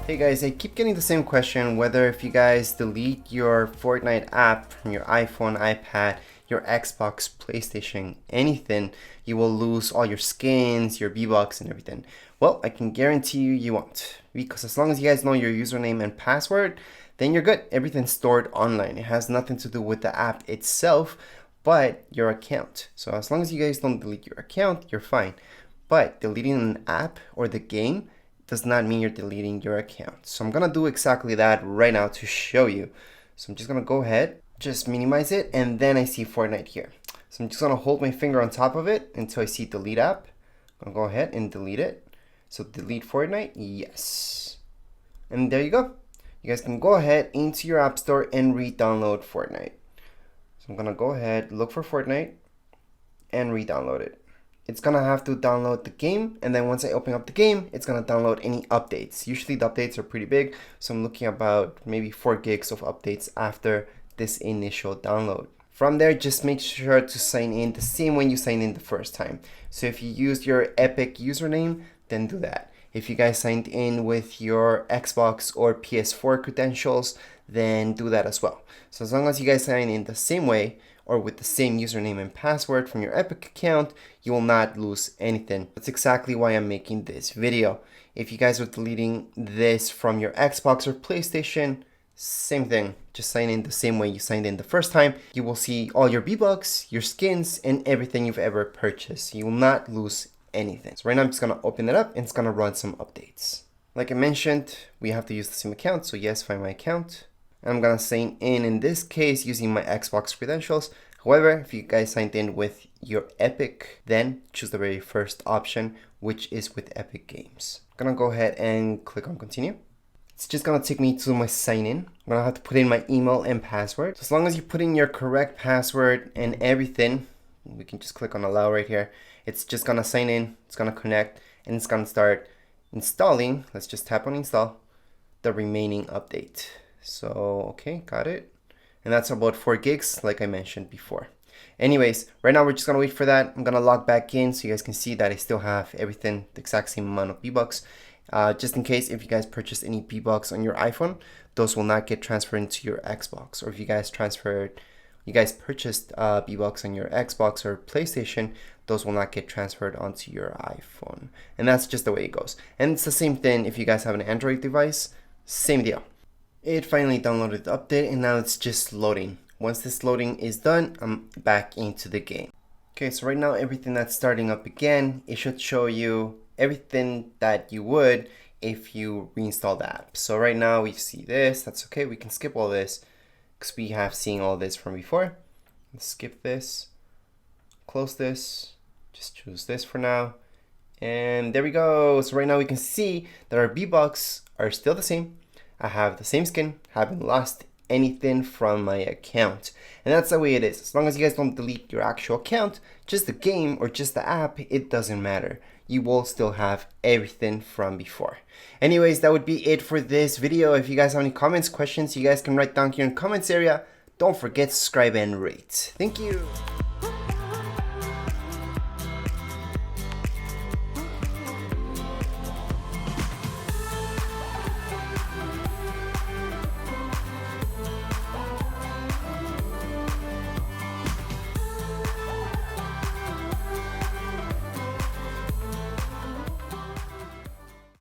Hey guys, I keep getting the same question whether if you guys delete your Fortnite app from your iPhone, iPad, your Xbox, PlayStation, anything, you will lose all your skins, your V-Bucks and everything. Well, I can guarantee you won't, because as long as you guys know your username and password, then you're good. Everything's stored online. It has nothing to do with the app itself, but your account. So as long as you guys don't delete your account, you're fine. But deleting an app or the game does not mean you're deleting your account. So I'm gonna do exactly that right now to show you. So I'm just gonna go ahead, just minimize it, and then I see Fortnite here. So I'm just gonna hold my finger on top of it until I see delete app. I'm gonna go ahead and delete it. So delete Fortnite, yes. And there you go. You guys can go ahead into your app store and re-download Fortnite. So I'm gonna go ahead, look for Fortnite, and re-download it. It's gonna have to download the game, and then once I open up the game, it's gonna download any updates. Usually the updates are pretty big, so I'm looking about maybe 4 gigs of updates after this initial download. From there, just make sure to sign in the same way you signed in the first time. So if you used your Epic username, then do that. If you guys signed in with your Xbox or PS4 credentials, then do that as well. So as long as you guys sign in the same way, or with the same username and password from your Epic account, you will not lose anything. That's exactly why I'm making this video. If you guys are deleting this from your Xbox or PlayStation, same thing. Just sign in the same way you signed in the first time. You will see all your V-Bucks, your skins, and everything you've ever purchased. You will not lose anything. So right now I'm just gonna open it up and it's gonna run some updates. Like I mentioned, we have to use the same account, so yes, find my account. I'm gonna sign in this case using my Xbox credentials. However, if you guys signed in with your Epic, then choose the very first option, which is with Epic Games. I'm gonna go ahead and click on continue. It's just gonna take me to my sign in. I'm gonna have to put in my email and password. So as long as you put in your correct password and everything, we can just click on allow right here. It's just gonna sign in, it's gonna connect, and it's gonna start installing. Let's just tap on install the remaining update. So, okay, got it. And that's about 4 gigs, like I mentioned before. Anyways, right now we're just gonna wait for that. I'm gonna log back in so you guys can see that I still have everything, the exact same amount of V-Bucks. Just in case if you guys purchased any V-Bucks on your iPhone, those will not get transferred into your Xbox. Or if you guys purchased V-Bucks on your Xbox or PlayStation, those will not get transferred onto your iPhone. And that's just the way it goes. And it's the same thing if you guys have an Android device, same deal. It finally downloaded the update and now it's just loading. Once this loading is done, I'm back into the game. Okay, so right now everything that's starting up again, it should show you everything that you would if you reinstall the app. So right now we see this, that's okay, we can skip all this because we have seen all this from before. Let's skip this, close this, just choose this for now. And there we go. So right now we can see that our V-Bucks are still the same. I have the same skin, haven't lost anything from my account. And that's the way it is. As long as you guys don't delete your actual account, just the game or just the app, it doesn't matter. You will still have everything from before. Anyways, that would be it for this video. If you guys have any comments, questions, you guys can write down here in the comments area. Don't forget to subscribe and rate. Thank you.